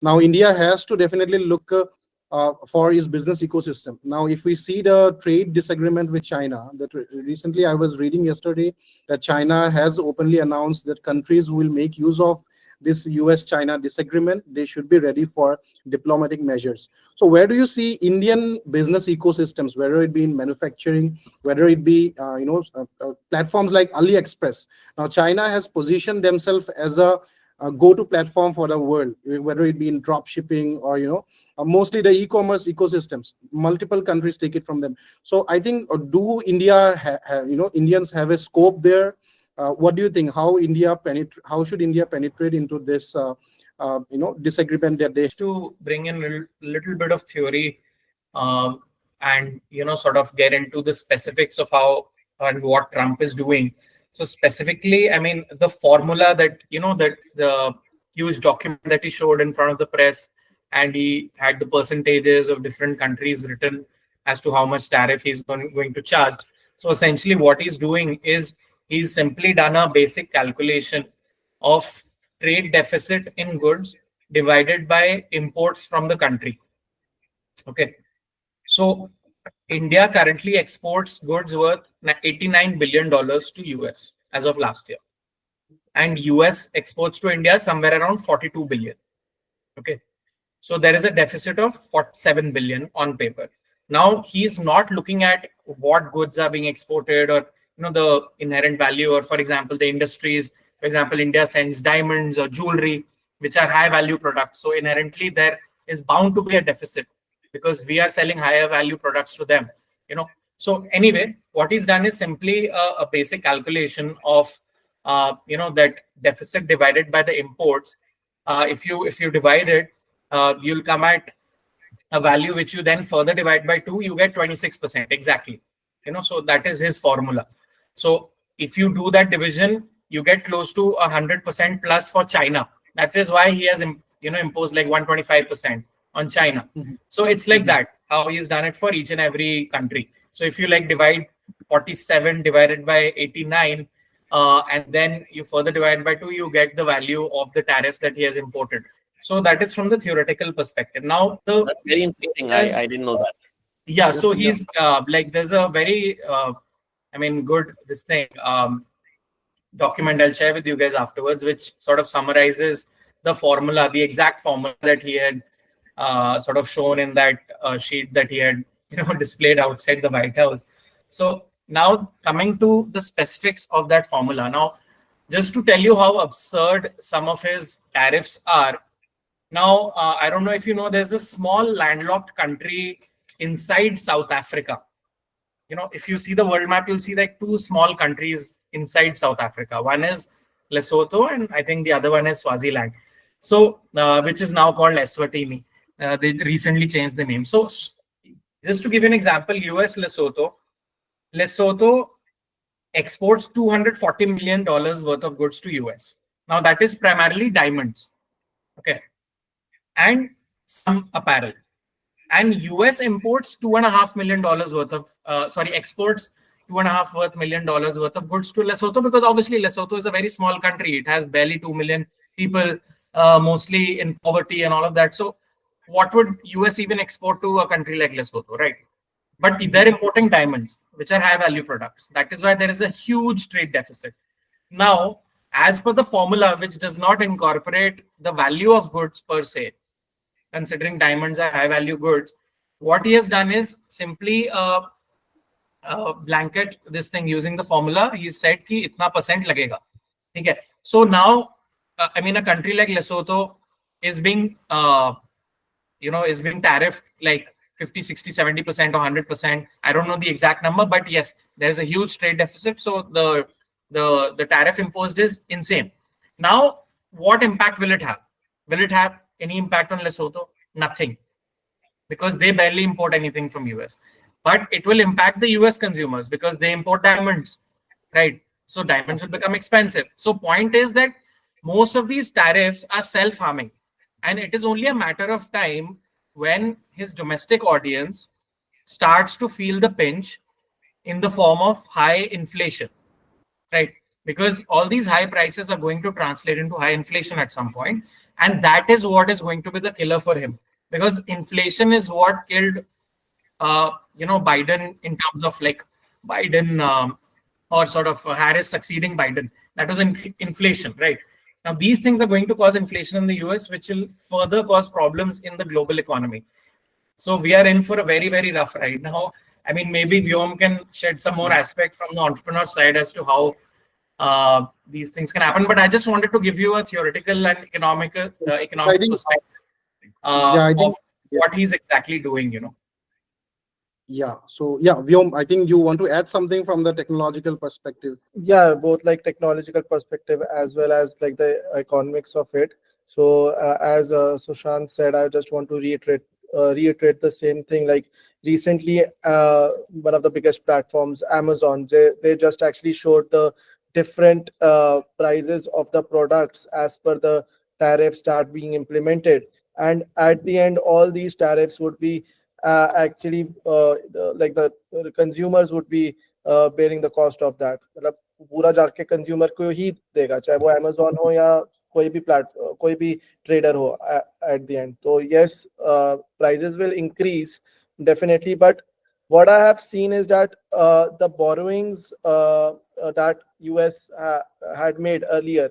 Now, India has to definitely look for its business ecosystem. Now, if we see the trade disagreement with China, that recently I was reading yesterday that China has openly announced that countries who will make use of this US-China disagreement, they should be ready for diplomatic measures. So where do you see Indian business ecosystems, whether it be in manufacturing, whether it be platforms like AliExpress? Now, China has positioned themselves as a go-to platform for the world, whether it be in drop shipping or mostly the e-commerce ecosystems. Multiple countries take it from them. So I think, do India Indians have a scope there? What do you think? How should India penetrate into this disagreement that they to bring in a little bit of theory, and sort of get into the specifics of how and what Trump is doing. So specifically, I mean, the formula that that the huge document that he showed in front of the press, and he had the percentages of different countries written as to how much tariff he's going to charge. So essentially what he's doing is he's simply done a basic calculation of trade deficit in goods divided by imports from the country. Okay. So India currently exports goods worth $89 billion to US as of last year. And US exports to India somewhere around 42 billion. Okay. So there is a deficit of 47 billion on paper. Now he's not looking at what goods are being exported or the inherent value, or for example the industries. For example, India sends diamonds or jewelry, which are high value products. So inherently there is bound to be a deficit because we are selling higher value products to them. So anyway, what he's done is simply a basic calculation of that deficit divided by the imports. If you divide it, you'll come at a value which you then further divide by 2, you get 26% exactly. So that is his formula. So if you do that division, you get close to 100% plus for China. That is why he has imposed like 125% on China. So it's like that, how he's done it for each and every country. So if you divide 47 divided by 89, and then you further divide by 2, you get the value of the tariffs that he has imported. So that is from the theoretical perspective. Now, that's very interesting. I didn't know that. Yeah. So he's there's a very, good document I'll share with you guys afterwards, which sort of summarizes the formula, the exact formula that he had sort of shown in that sheet that he had displayed outside the White House. So now coming to the specifics of that formula. Now, just to tell you how absurd some of his tariffs are. Now, I don't know if you know, there's a small landlocked country inside South Africa. If you see the world map, you'll see like 2 small countries inside South Africa. One is Lesotho, and I think the other one is Swaziland. So, which is now called Eswatini. They recently changed the name. So, just to give you an example, US Lesotho exports $240 million worth of goods to US. Now, that is primarily diamonds. Okay. And some apparel. And US imports $2.5 million worth of, exports $2.5 million worth of goods to Lesotho, because obviously Lesotho is a very small country. It has barely 2 million people, mostly in poverty and all of that. So what would US even export to a country like Lesotho, right? But they're importing diamonds, which are high value products. That is why there is a huge trade deficit. Now, as per the formula, which does not incorporate the value of goods per se, considering diamonds are high value goods, what he has done is simply blanket this thing using the formula. He said ki itna percent lagega. Okay. So now, a country like Lesotho is being, is being tariffed like 50, 60, 70% or 100%. I don't know the exact number, but yes, there is a huge trade deficit. So the tariff imposed is insane. Now, what impact will it have? Will it have any impact on Lesotho? Nothing, because they barely import anything from US. But it will impact the US consumers because they import diamonds, right? So diamonds will become expensive. So point is that most of these tariffs are self-harming, and it is only a matter of time when his domestic audience starts to feel the pinch in the form of high inflation, right? Because all these high prices are going to translate into high inflation at some point. and that is what is going to be the killer for him, because inflation is what killed Biden, in terms of like Biden, or sort of Harris succeeding Biden. That was inflation, right? Now these things are going to cause inflation in the US, which will further cause problems in the global economy. So we are in for a very, very rough ride now. I mean, maybe Vyom can shed some more aspect from the entrepreneur side as to how these things can happen. But I just wanted to give you a theoretical and I economics think, perspective yeah, I of think, yeah, what he's exactly doing. yeah. So yeah, Vyom, I think you want to add something from the technological perspective. Yeah, both like technological perspective as well as like the economics of it. So as Sushant said, I just want to reiterate the same thing. Like recently, one of the biggest platforms, Amazon, they just actually showed the different prices of the products as per the tariffs start being implemented, and at the end all these tariffs would be actually like the consumers would be bearing the cost of that. मतलब पूरा जाके consumer को ही देगा, चाहे वो Amazon हो या कोई भी ट्रेडर हो at the end. So yes, prices will increase definitely, but what I have seen is that the borrowings that US had made earlier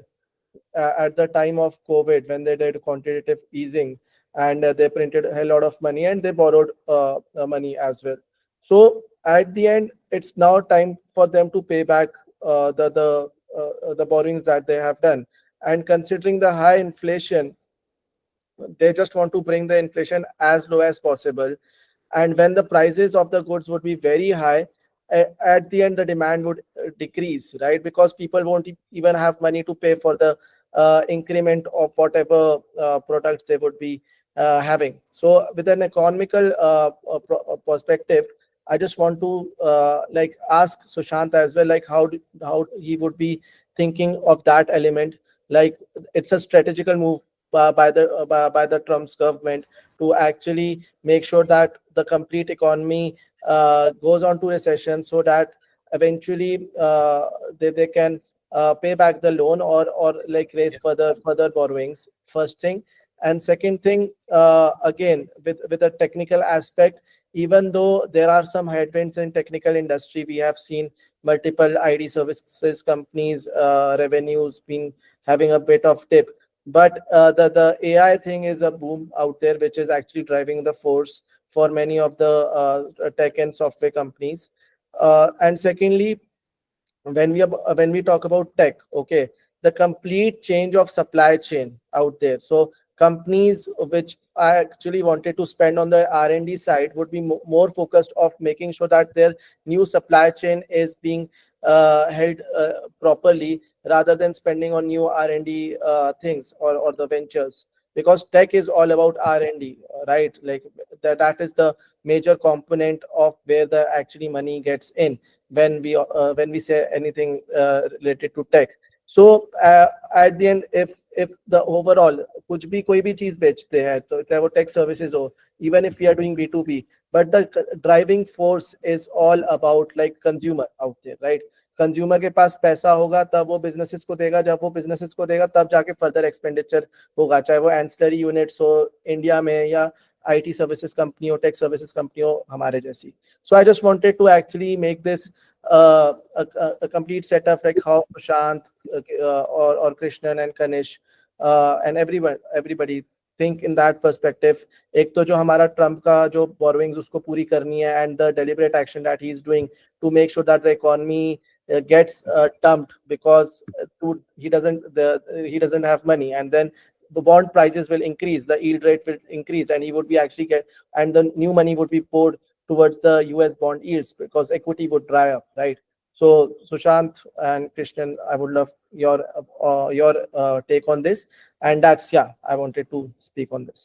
at the time of COVID, when they did quantitative easing, and they printed a lot of money and they borrowed money as well. So at the end, it's now time for them to pay back the borrowings that they have done. And considering the high inflation, they just want to bring the inflation as low as possible. And when the prices of the goods would be very high, at the end the demand would decrease, right? Because people won't even have money to pay for the increment of whatever products they would be having. So with an economical perspective, I just want to like ask Sushant as well, like how he would be thinking of that element. Like it's a strategical move by the Trump's government to actually make sure that the complete economy goes on to recession, so that eventually they can pay back the loan, or like raise further borrowings. First thing. And second thing, again with the technical aspect, even though there are some headwinds in technical industry, we have seen multiple ID services companies revenues been having a bit of dip, but the AI thing is a boom out there, which is actually driving the force for many of the tech and software companies. And secondly, when we talk about tech, okay, the complete change of supply chain out there. So companies which I actually wanted to spend on the R&D side would be more focused of making sure that their new supply chain is being held properly, rather than spending on new R&D things, or the ventures, because tech is all about R&D, right? Like that is the major component of where the actually money gets in when we say anything related to tech. So at the end, if the overall कुछ भी कोई भी चीज बेचते हैं, तो चाहे वो tech services हो, even if we are doing B2B, but the driving force is all about like consumer out there, right? Consumer के पास पैसा होगा तब वो बिजनेसेस को देगा, जब वो बिजनेसेस को देगा तब जाके फर्दर एक्सपेंडिचर होगा, चाहे वो एंसिलरी यूनिट्स हो इंडिया में, या IT services company or tech services company हो हमारे जैसी. So I just wanted to actually make this a complete setup, like how Sushant or Krishnan and Kanish and everybody think in that perspective. एक तो जो हमारा Trump का जो borrowings उसको पूरी करनी है, and the deliberate action that he is doing to make sure that the economy gets dumped, because he doesn't have money, and then the bond prices will increase, the yield rate will increase, and he would be actually and the new money would be poured towards the US bond yields, because equity would dry up, right? So Sushant and Krishnan, I would love your take on this, and that's, yeah, I wanted to speak on this.